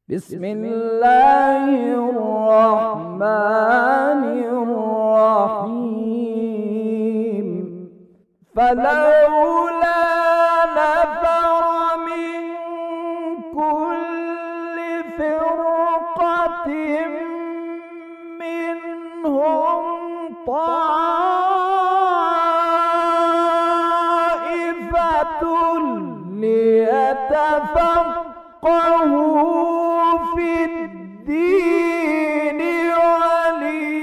بسم الله الرحمن الرحيم فلولا نفر من كل فرقة منهم طائفة ليتفقهوا في الدين ولينذروا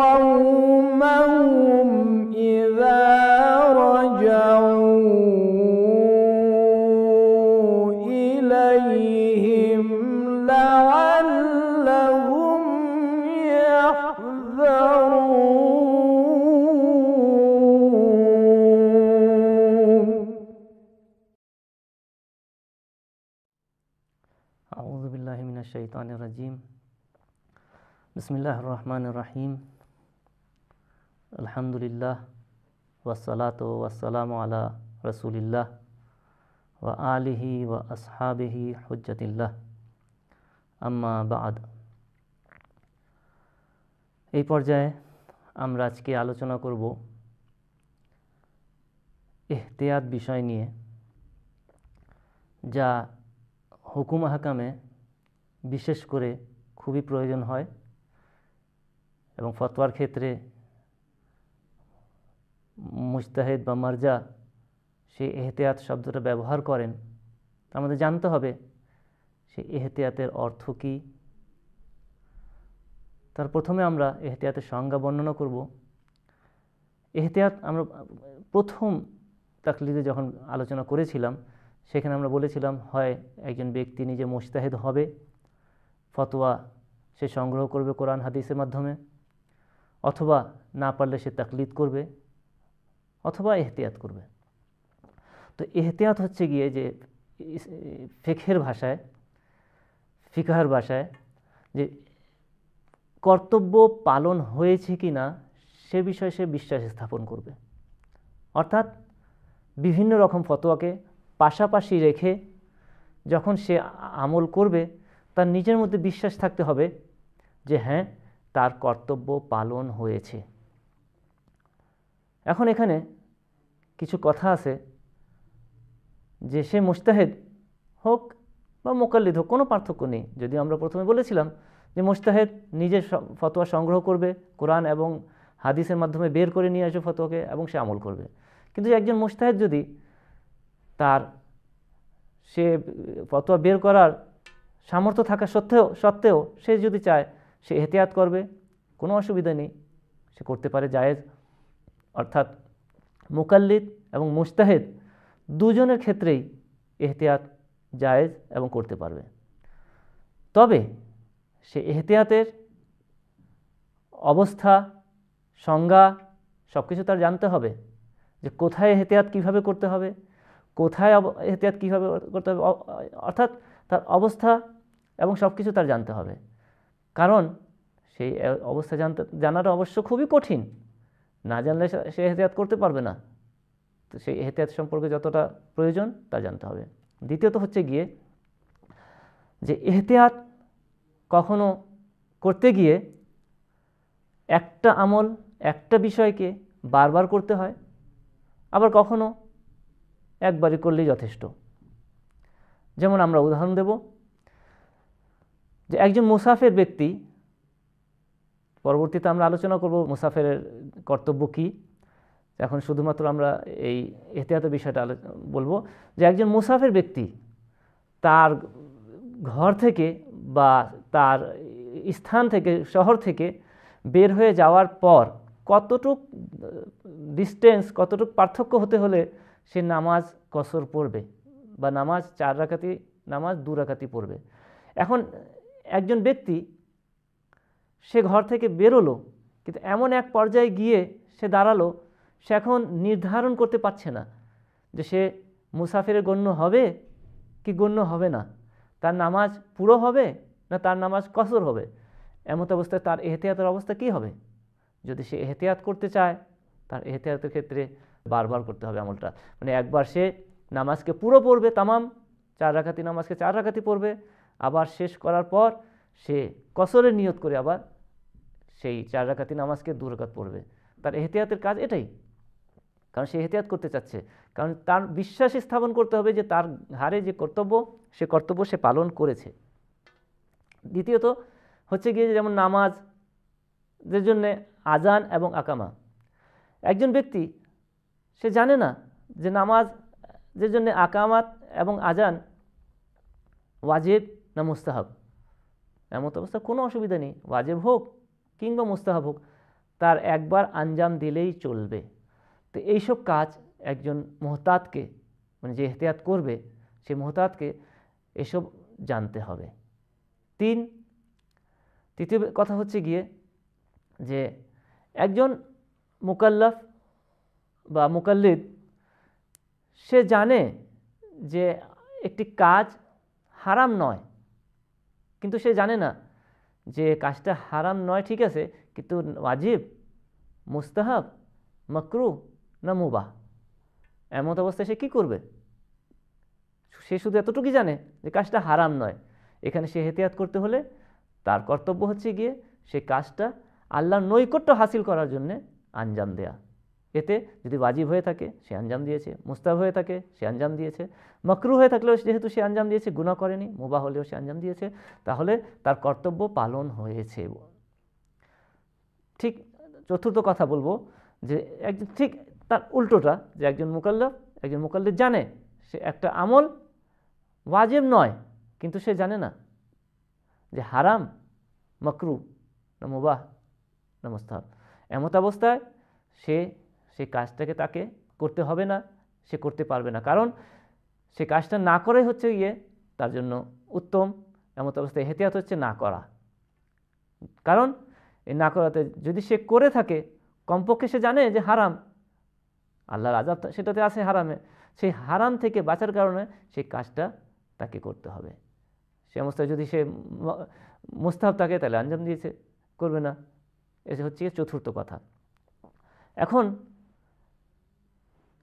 قومهم إذا رجعوا إليهم لعلهم يحذرون. أعوذ بالله من الشيطان الرجيم. بسم الله الرحمن الرحيم. الحمد لله والصلاة والسلام على رسول الله وآله وأصحابه حجة الله أما بعد। এই পর্যায়ে আমরা আজকে আলোচনা করব ইহতিয়াত বিষয় নিয়ে, যা হুকুম আহকামে বিশেষ করে খুবই প্রয়োজন হয় এবং ফতোয়ার ক্ষেত্রে মুজতাহিদ বা মারজা সেই এহতিয়াত শব্দটা ব্যবহার করেন। আমাদের জানতে হবে সেই এহতিয়াতের অর্থ কী। তার প্রথমে আমরা এহতিয়াতের সংজ্ঞা বর্ণনা করব। এহতিয়াত আমরা প্রথম তাকলিদে যখন আলোচনা করেছিলাম সেখানে আমরা বলেছিলাম, হয় একজন ব্যক্তি নিজে মুজতাহিদ হবে, ফতোয়া সে সংগ্রহ করবে কোরআন হাদিসের মাধ্যমে, অথবা না পারলে সে তাকলিদ করবে, অথবা এহতিয়াত করবে। তো এহতিয়াত হচ্ছে গিয়ে যে ফিকহের ভাষায়, ফিকহের ভাষায় যে কর্তব্য পালন হয়েছে কি না সে বিষয়ে সে বিশ্বাস স্থাপন করবে। অর্থাৎ বিভিন্ন রকম ফতোয়াকে পাশাপাশি রেখে যখন সে আমল করবে তার নিজের মধ্যে বিশ্বাস থাকতে হবে যে হ্যাঁ, তার কর্তব্য পালন হয়েছে। এখন এখানে কিছু কথা আছে যে সে মুজতাহিদ হোক বা মুকাল্লিদ হোক, কোনো পার্থক্য নেই। যদিও আমরা প্রথমে বলেছিলাম যে মুজতাহিদ নিজে ফতোয়া সংগ্রহ করবে, কোরআন এবং হাদিসের মাধ্যমে বের করে নিয়ে আসবে ফতোয়াকে এবং সে আমল করবে। কিন্তু একজন মুজতাহিদ যদি সে ফতোয়া বের করার সামর্থ্য থাকা সত্ত্বেও সে যদি চায় সে এহতিয়াত করবে, কোনো অসুবিধা নেই, সে করতে পারে, জায়েজ। অর্থাৎ মুকাল্লিদ এবং মুজতাহিদ দুজনের ক্ষেত্রেই এহতিয়াত জায়েজ এবং করতে পারবে। তবে সে এহতিয়াতের অবস্থা, সংজ্ঞা সব কিছু তার জানতে হবে, যে কোথায় এহতিয়াত কীভাবে করতে হবে, কোথায় এহতিয়াত কীভাবে করতে হবে, অর্থাৎ তার অবস্থা এবং সব কিছু তার জানতে হবে। কারণ সেই অবস্থা জানাটা অবশ্য খুবই কঠিন, না জানলে সে এহতিয়াত করতে পারবে না। তো সেই এহতিয়াত সম্পর্কে যতটা প্রয়োজন তা জানতে হবে। দ্বিতীয়ত হচ্ছে গিয়ে যে এহতিয়াত কখনো করতে গিয়ে একটা আমল, একটা বিষয়কে বারবার করতে হয়, আবার কখনো একবারই করলেই যথেষ্ট। যেমন আমরা উদাহরণ দেব যে একজন মুসাফির ব্যক্তি, পরবর্তীতে আমরা আলোচনা করব মুসাফিরের কর্তব্য কী। এখন শুধুমাত্র আমরা এই এহতিয়াতের বিষয়টা বলবো যে একজন মুসাফির ব্যক্তি তার ঘর থেকে বা তার স্থান থেকে, শহর থেকে বের হয়ে যাওয়ার পর কতটুক ডিস্টেন্স, কতটুক পার্থক্য হতে হলে সে নামাজ কসর পড়বে বা নামাজ 4 রাকাতি, নামাজ 2 রাকাতি পড়বে। এখন একজন ব্যক্তি সে ঘর থেকে বেরোলো, কিন্তু এমন এক পর্যায়ে গিয়ে সে দাঁড়ালো, সে এখন নির্ধারণ করতে পারছে না যে সে মুসাফিরে গণ্য হবে কি গণ্য হবে না, তার নামাজ পুরো হবে না তার নামাজ কসর হবে। এমত অবস্থায় তার এহতিয়াতের অবস্থা কী হবে? যদি সে এহতিয়াত করতে চায় তার এহতিয়াতের ক্ষেত্রে বারবার করতে হবে আমলটা। মানে একবার সে নামাজকে পুরো পড়বে তামাম, 4 রাকাতি নামাজকে 4 রাকাতি পড়বে, আবার শেষ করার পর সে কসরের নিয়ত করে আবার সেই 4 রাকাতি নামাজকে 2 রাকাত পড়বে। তার এহতিয়াতের কাজ এটাই, কারণ সে এহতিয়াত করতে চাচ্ছে, কারণ তার বিশ্বাস স্থাপন করতে হবে যে তার ঘাড়ে যে কর্তব্য সে পালন করেছে। দ্বিতীয়ত হচ্ছে গিয়ে যেমন নামাজের জন্যে আজান এবং আকামা। একজন ব্যক্তি সে জানে না যে নামাজের জন্য আকামাত এবং আজান ওয়াজিব না মুস্তাহাব, এমন অবস্থা কোনো অসুবিধা নেই, ওয়াজিব হোক কিংবা মুস্তাহাব হোক, তার একবার আঞ্জাম দিলেই চলবে। তো এইসব কাজ একজন মুহতাতকে, মানে যে এহতিয়াত করবে সেই মুহতাতকে এসব জানতে হবে। তৃতীয় কথা হচ্ছে গিয়ে যে একজন মুকাল্লাফ বা মুকাল্লিদ সে জানে যে একটি কাজ হারাম নয়, কিন্তু সে জানে না যে কাজটা হারাম নয়, ঠিক আছে, কিন্তু ওয়াজিব, মুস্তাহাব, মাকরুহ না মুবাহ, এমন অবস্থায় সে কী করবে? সে শুধু এতটুকুই জানে যে কাজটা হারাম নয়। এখানে সে এহতিয়াত করতে হলে তার কর্তব্য হচ্ছে গিয়ে সে কাজটা আল্লাহর নৈকট্য হাসিল করার জন্য আঞ্জাম দেয়া। এতে যদি ওয়াজিব হয়ে থাকে সে আঞ্জাম দিয়েছে, মুস্তাহাব হয়ে থাকে সে আঞ্জাম দিয়েছে, মাকরুহ হয়ে থাকলেও যেহেতু সে আঞ্জাম দিয়েছে, গুনাহ করেনি, মুবাহ হলেও সে আঞ্জাম দিয়েছে, তাহলে তার কর্তব্য পালন হয়েছে। ঠিক চতুর্থ কথা বলবো যে একজন ঠিক তার উল্টোটা, যে একজন মুকাল্লিদ জানে সে একটা আমল ওয়াজিব নয়, কিন্তু সে জানে না যে হারাম, মাকরুহ না মুবাহ না মুস্তাহাব। এমত অবস্থায় সেই কাজটাকে তাকে করতে হবে না, সে করতে পারবে না, কারণ সে কাজটা না করাই হচ্ছে গিয়ে তার জন্য উত্তম। এমত অবস্থায় এহতিয়াত হচ্ছে না করা, কারণ এই না করাতে যদি সে করে থাকে কমপক্ষে সে জানে যে হারাম, আল্লাহর আযাব সেটাতে আছে হারামে, সেই হারাম থেকে বাঁচার কারণে সেই কাজটা তাকে করতে হবে। সে অবস্থায় যদি সে মুস্তাহাব থাকে তাহলে আঞ্জাম দিয়েছে, করবে না। এটা হচ্ছে চতুর্থ কথা। এখন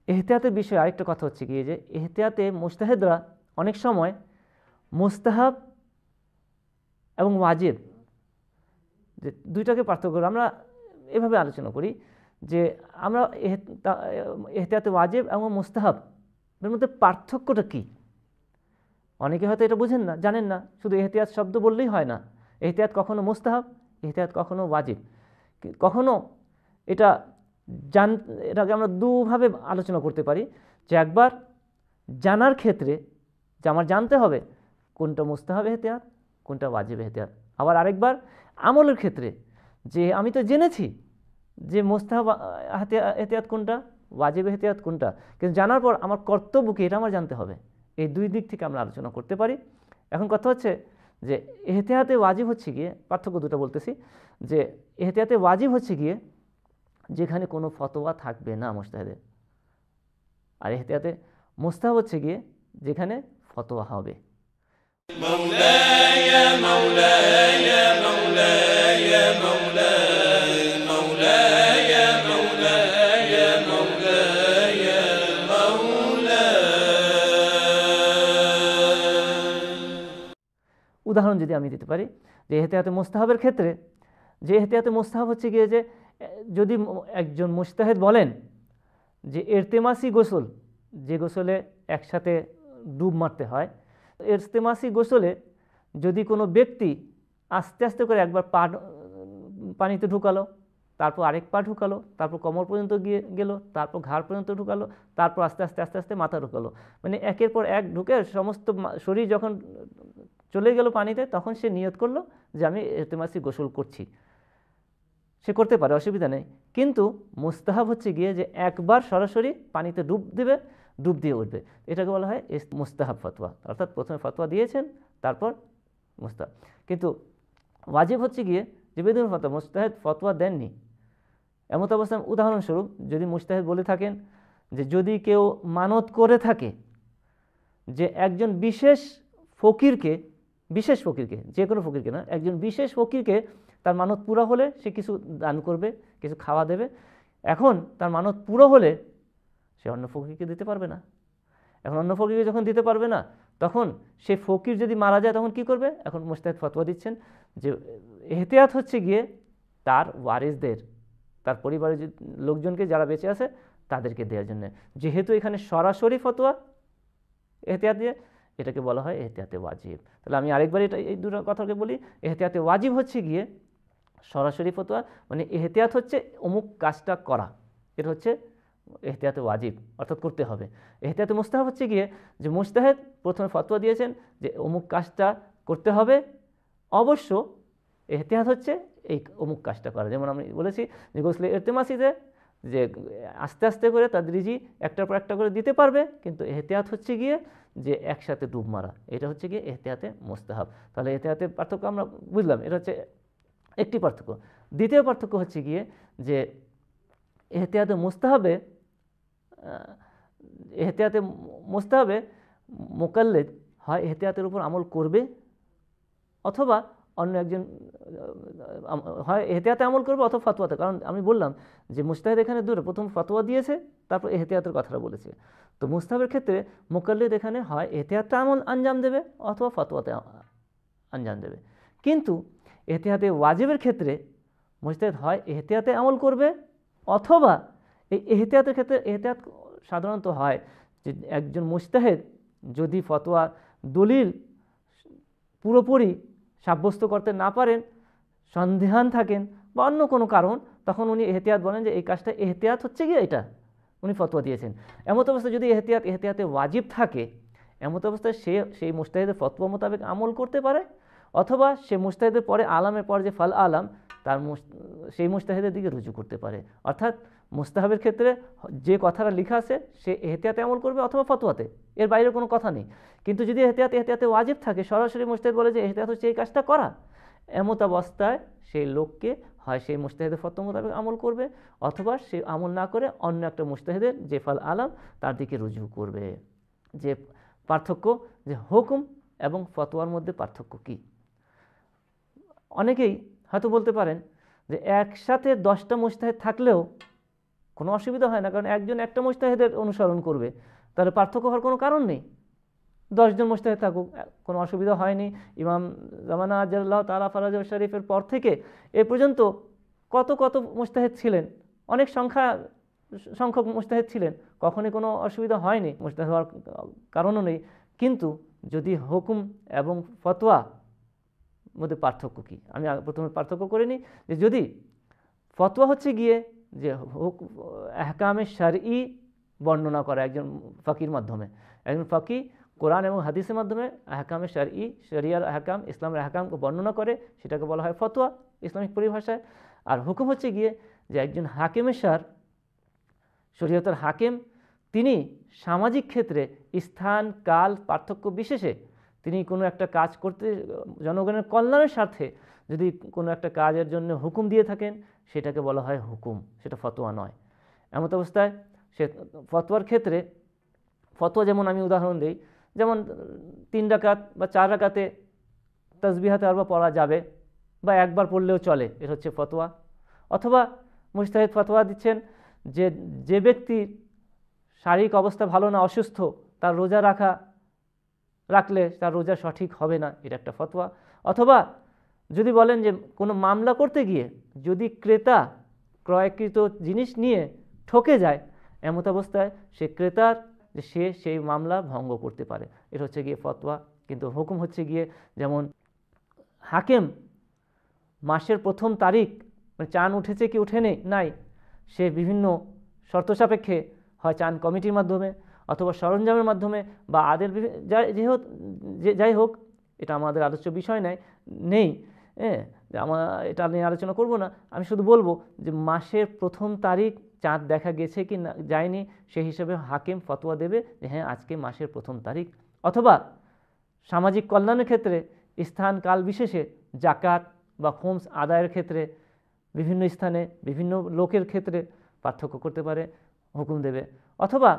এহতিয়াতের বিষয়ে আরেকটা কথা হচ্ছে গিয়ে যে এহতিয়াতে মুজতাহিদরা অনেক সময় মুস্তাহাব এবং ওয়াজিব যে দুইটাকে পার্থক্য করে আমরা এভাবে আলোচনা করি যে আমরা এহতিয়াতে ওয়াজিব এবং মুস্তাহাব এর মধ্যে পার্থক্যটা কী। অনেকে হয়তো এটা বুঝেন না, জানেন না, শুধু এহতিয়াত শব্দ বললেই হয় না। এহতিয়াত কখনো মুস্তাহাব, এহতিয়াত কখনো ওয়াজিব, কখনো এটাকে আমরা দুভাবে আলোচনা করতে পারি। যে একবার জানার ক্ষেত্রে যে আমার জানতে হবে কোনটা মুস্তাহাব এহতিয়াত, কোনটা ওয়াজিব এহতিয়াত। আবার আরেকবার আমলের ক্ষেত্রে যে আমি তো জেনেছি যে মুস্তাহাব এহতিয়াত কোনটা, ওয়াজিব এহতিয়াত কোনটা, কিন্তু জানার পর আমার কর্তব্য কি এটা আমার জানতে হবে। এই দুই দিক থেকে আমরা আলোচনা করতে পারি। এখন কথা হচ্ছে যে এহতিয়াতে ওয়াজিব হচ্ছে গিয়ে, পার্থক্য দুটো বলতেছি, যে এহতিয়াতে ওয়াজিব হচ্ছে গিয়ে যেখানে কোনো ফতোয়া থাকবে না মুজতাহিদের, আর এহতিয়াতে মুস্তাহাব হচ্ছে গিয়ে যেখানে ফতোয়া হবে। মাওলায়া মাওলায়া মাওলায়া মাওলায়া মাওলায়া মাওলায়া মাওলায়া মাওলায়া। উদাহরণ যদি আমি দিতে পারি যে এহতিয়াতে মুস্তাহাবের ক্ষেত্রে, যে এহতিয়াতে মুস্তাহাব হচ্ছে গিয়ে যে যদি একজন মুজতাহিদ বলেন যে ইরতেমাসি গোসল, যে গোসলে একসাথে ডুব মারতে হয়, ইরতেমাসি গোসলে যদি কোনো ব্যক্তি আস্তে আস্তে করে একবার পা পানিতে ঢুকালো, তারপর আরেক পা ঢুকালো, তারপর কোমর পর্যন্ত গিয়ে গেল, তারপর ঘাড় পর্যন্ত ঢুকালো, তারপর আস্তে আস্তে আস্তে আস্তে মাথা ঢুকালো, মানে একের পর এক ঢুকে সমস্ত শরীর যখন চলে গেল পানিতে, তখন সে নিয়ত করলো যে আমি ইরতেমাসি গোসল করছি। সে করতে পারে, অসুবিধা নেই। কিন্তু মুস্তাহাব হচ্ছে গিয়ে যে একবার সরাসরি পানিতে ডুব দিয়ে উঠবে, এটাকে বলা হয় মুস্তাহাব ফতোয়া, অর্থাৎ প্রথমে ফতোয়া দিয়েছেন তারপর মুস্তাহাব। কিন্তু ওয়াজিব হচ্ছে গিয়ে যে বেদুন ফতোয়া, মুস্তাহিদ ফতোয়া দেননি। এমত অবস্থায় উদাহরণস্বরূপ যদি মুস্তাহিদ বলে থাকেন যে যদি কেউ মানত করে থাকে যে একজন বিশেষ ফকিরকে, যে কোনো ফকিরকে না, একজন বিশেষ ফকিরকে তার মানত পুরো হলে সে কিছু দান করবে, কিছু খাওয়া দেবে। এখন তার মানত পুরো হলে সে অন্য ফকিরকে দিতে পারবে না। এখন অন্য ফকিরকে যখন দিতে পারবে না, তখন সেই ফকির যদি মারা যায় তখন কি করবে? এখন মুজতাহিদ ফতোয়া দিচ্ছেন যে এহতিয়াত হচ্ছে গিয়ে তার ওয়ারিসদের, তার পরিবারের লোকজনকে যারা বেঁচে আছে তাদেরকে দেওয়ার জন্য। যেহেতু এখানে সরাসরি ফতোয়া এহতিয়াত দিয়ে, এটাকে বলা হয় এহতিয়াতে ওয়াজিব। তাহলে আমি আরেকবার এই দুটো কথাকে বলি। এহতিয়াতে ওয়াজিব হচ্ছে গিয়ে সরাসরি ফতোয়া, মানে এহতিয়াত হচ্ছে অমুক কাজটা করা, এটা হচ্ছে এহতিয়াতে ওয়াজিব, অর্থাৎ করতে হবে। এহতিয়াতে মুস্তাহাব হচ্ছে গিয়ে যে মুজতাহিদ প্রথমে ফতোয়া দিয়েছেন যে অমুক কাজটা করতে হবে, অবশ্য এহতিয়াত হচ্ছে এই অমুক কাজটা করা। যেমন আমি বলেছি যে গোসলে ইরতেমাসিতে যে আস্তে আস্তে করে তাদরিজি একটার পর একটা করে দিতে পারবে, কিন্তু এহতিয়াত হচ্ছে গিয়ে যে একসাথে ডুব মারা, এটা হচ্ছে গিয়ে এহতিয়াতে মুস্তাহাব। তাহলে এহতিয়াতের পার্থক্য আমরা বুঝলাম, এটা হচ্ছে একটি পার্থক্য। দ্বিতীয় পার্থক্য হচ্ছে গিয়ে যে এহতিয়াতে মুস্তাহাবে মুকাল্লিদ হয় এহতিয়াতের উপর আমল করবে, অথবা অন্য একজন হয় এহতিয়াতে আমল করবে অথবা ফতোয়াতে। কারণ আমি বললাম যে মুজতাহিদ এখানে দুটো, প্রথম ফতোয়া দিয়েছে, তারপর এহতিয়াতের কথাটা বলেছে। তো মুস্তাহাবের ক্ষেত্রে মুকাল্লিদ এখানে হয় এহতিয়াতে আমল আঞ্জাম দেবে অথবা ফতোয়াতে আঞ্জাম দেবে। কিন্তু এহতিয়াতে ওয়াজিবের ক্ষেত্রে মুজতাহিদ হয় এহতিয়াতে আমল করবে, অথবা এই এহতিয়াতের ক্ষেত্রে এহতিয়াত সাধারণত হয় যে একজন মুজতাহিদ যদি ফতোয়া দলিল পুরোপুরি সাব্যস্ত করতে না পারেন, সন্দেহান থাকেন বা অন্য কোনো কারণ, তখন উনি এহতিয়াত বলেন যে এই কাজটা এহতিয়াত হচ্ছে গিয়ে এটা উনি ফতোয়া দিয়েছেন। এমত অবস্থায় যদি এহতিয়াতে ওয়াজিব থাকে, এমত অবস্থায় সেই মুজতাহিদের ফতোয়া মোতাবেক আমল করতে পারে, অথবা সে মুজতাহিদের পরে আলামের পর যে ফাল আলাম তার সেই মুজতাহিদের দিকে রুজু করতে পারে। অর্থাৎ মুস্তাহাবের ক্ষেত্রে যে কথাটা লেখা আছে সে এহতিয়াতে আমল করবে অথবা ফতোয়াতে, এর বাইরে কোনো কথা নেই। কিন্তু যদি এহতিয়াতে ওয়াজিব থাকে, সরাসরি মুজতাহিদ বলে যে এহতিয়াত হচ্ছে এই কাজটা করা, এমত অবস্থায় সেই লোককে হয় সেই মুজতাহিদের ফতোয়া মোতাবেক আমল করবে, অথবা সে আমল না করে অন্য একটা মুজতাহিদের যে ফাল আলাম তার দিকে রুজু করবে। যে পার্থক্য, যে হুকুম এবং ফতোয়ার মধ্যে পার্থক্য কী? অনেকেই হয়তো বলতে পারেন যে একসাথে 10টা মুজতাহিদ থাকলেও কোনো অসুবিধা হয় না, কারণ একজন একটা মুজতাহিদের অনুসরণ করবে, তাহলে পার্থক্য হওয়ার কোনো কারণ নেই। 10 জন মুজতাহিদ থাকুক, কোনো অসুবিধা হয়নি। ইমাম জামানা আজ্জাল্লাহ তাআলা ফারাজাহ শরীফের পর থেকে এ পর্যন্ত কত কত মুজতাহিদ ছিলেন, অনেক সংখ্যক মুজতাহিদ ছিলেন, কখনই কোনো অসুবিধা হয়নি, মুজতাহিদ হওয়ার কারণও নেই। কিন্তু যদি হুকুম এবং ফতোয়া মধ্যে পার্থক্য কী, আমি প্রথমে পার্থক্য করে নিই। যে যদি ফতোয়া হচ্ছে গিয়ে যে আহকামে শারঈ বর্ণনা করা একজন ফাকির মাধ্যমে, একজন ফাকি কোরআন এবং হাদিসের মাধ্যমে আহকামে শারঈ, শরিয়ার আহকাম, ইসলামের আহকামকে বর্ণনা করে, সেটাকে বলা হয় ফতোয়া ইসলামিক পরিভাষায়। আর হুকুম হচ্ছে গিয়ে যে একজন হাকিমে শরীয়তের হাকিম, তিনি সামাজিক ক্ষেত্রে স্থান কাল পার্থক্য বিশেষে তিনি কোনো একটা কাজ করতে, জনগণের কল্যাণের স্বার্থে যদি কোনো একটা কাজের জন্য হুকুম দিয়ে থাকেন, সেটাকে বলা হয় হুকুম, সেটা ফতোয়া নয়। এমত অবস্থায় সে ফতোয়ার ক্ষেত্রে, ফতোয়া যেমন আমি উদাহরণ দিই, যেমন 3 রাকাত বা 4 রাকাতে তাসবিহাতে আরবা পড়া যাবে বা একবার পড়লেও চলে, এটা হচ্ছে ফতোয়া। অথবা মুজতাহিদ ফতোয়া দিচ্ছেন যে যে ব্যক্তির শারীরিক অবস্থা ভালো না, অসুস্থ, তার রোজা রাখলে তার রোজা সঠিক হবে না, এটা একটা ফতোয়া। অথবা যদি বলেন যে কোনো মামলা করতে গিয়ে যদি ক্রেতা ক্রয়কৃত জিনিস নিয়ে ঠকে যায়, এমত অবস্থায় সে ক্রেতার যে সে সেই মামলা ভঙ্গ করতে পারে, এটা হচ্ছে গিয়ে ফতোয়া। কিন্তু হুকুম হচ্ছে গিয়ে যেমন হাকিম মাসের প্রথম তারিখ, মানে চাঁদ উঠেছে কি উঠে নাই, সে বিভিন্ন শর্ত সাপেক্ষে হয় চাঁদ কমিটির মাধ্যমে অথবা সরঞ্জামের মাধ্যমে বা যাই হোক, এটা আমাদের আলোচ্য বিষয় নেই, এটা নিয়ে আলোচনা করব না। আমি শুধু বলবো যে মাসের প্রথম তারিখ চাঁদ দেখা গেছে কি না যায়নি, সেই হিসেবে হাকিম ফতোয়া দেবে যে হ্যাঁ আজকে মাসের প্রথম তারিখ। অথবা সামাজিক কল্যাণের ক্ষেত্রে স্থান কাল বিশেষে জাকাত বা খুমস আদায়ের ক্ষেত্রে বিভিন্ন স্থানে বিভিন্ন লোকের ক্ষেত্রে পার্থক্য করতে পারে, হুকুম দেবে। অথবা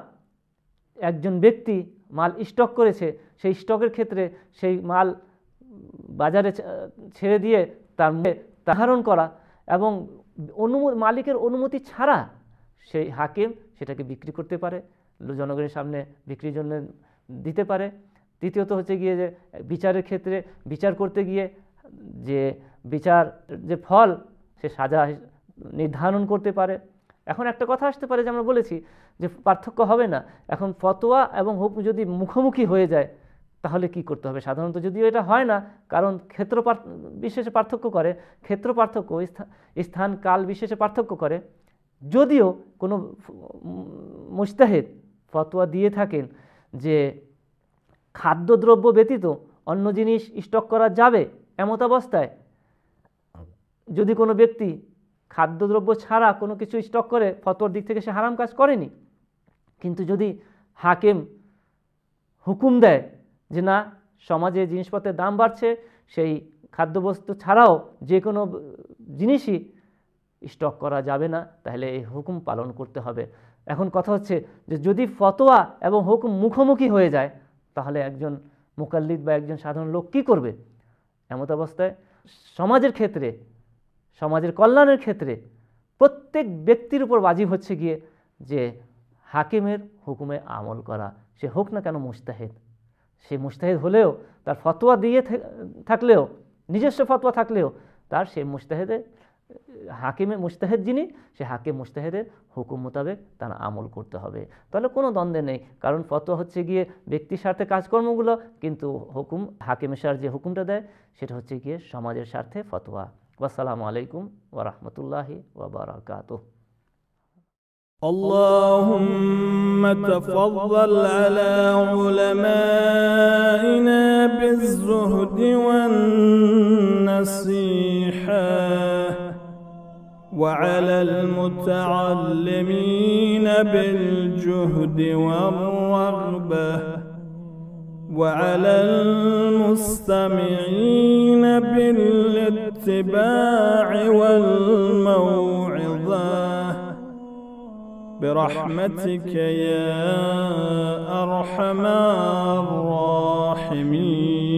একজন ব্যক্তি মাল স্টক করেছে, সেই স্টকের ক্ষেত্রে সেই মাল বাজারে ছেড়ে দিয়ে তার ধারণ করা এবং মালিকের অনুমতি ছাড়া সেই হাকিম সেটাকে বিক্রি করতে পারে, জনগণের সামনে বিক্রির জন্য দিতে পারে। তৃতীয়ত হচ্ছে গিয়ে যে বিচারের ক্ষেত্রে বিচার করতে গিয়ে যে বিচার যে ফল সে সাজা নির্ধারণ করতে পারে। এখন একটা কথা আসতে পারে যে আমরা বলেছি যে পার্থক্য হবে না, এখন ফতোয়া এবং হুকুম যদি মুখোমুখি হয়ে যায় তাহলে কি করতে হবে? সাধারণত যদিও এটা হয় না, কারণ ক্ষেত্র বিশেষে পার্থক্য করে, ক্ষেত্র পার্থক্য স্থান কাল বিশেষে পার্থক্য করে। যদিও কোনো মুজতাহিদ ফতোয়া দিয়ে থাকেন যে খাদ্যদ্রব্য ব্যতীত অন্য জিনিস স্টক করা যাবে, এমত অবস্থায় যদি কোনো ব্যক্তি খাদ্যদ্রব্য ছাড়া কোনো কিছু স্টক করে, ফতোয়ার দিক থেকে সে হারাম কাজ করেনি। কিন্তু যদি হাকিম হুকুম দেয় যে না, সমাজে জিনিসপত্রের দাম বাড়ছে, সেই খাদ্যবস্তু ছাড়াও যে কোনো জিনিসই স্টক করা যাবে না, তাহলে এই হুকুম পালন করতে হবে। এখন কথা হচ্ছে যে যদি ফতোয়া এবং হুকুম মুখোমুখি হয়ে যায় তাহলে একজন মুকাল্লিদ বা একজন সাধারণ লোক কী করবে? এমত অবস্থায় সমাজের ক্ষেত্রে, সমাজের কল্যাণের ক্ষেত্রে প্রত্যেক ব্যক্তির উপর ওয়াজিব হচ্ছে গিয়ে যে হাকিমের হুকুমে আমল করা, সে হোক না কেন মুজতাহিদ। সে মুজতাহিদ হলেও, তার ফতোয়া দিয়ে থাকলেও, নিজস্ব ফতোয়া থাকলেও, তার সে মুজতাহিদের হাকিমে মুজতাহিদ যিনি, সে হাকিম মুজতাহিদের হুকুম মোতাবেক তার আমল করতে হবে। তাহলে কোনো দ্বন্দ্ব নেই, কারণ ফতোয়া হচ্ছে গিয়ে ব্যক্তির স্বার্থে কাজকর্মগুলো, কিন্তু হুকুম হাকিমের স্বার্থে যে হুকুমটা দেয় সেটা হচ্ছে গিয়ে সমাজের স্বার্থে ফতোয়া। আসসালামু আলাইকুম ওয়া রাহমাতুল্লাহি ওয়া বারাকাতুহু। اللهم تفضل على علمائنا بالزهد والنصيحة، وعلى المتعلمين بالجهد والرغبة، وعلى المستمعين بالاتباع والموعظة، برحمتك يا أرحم الراحمين.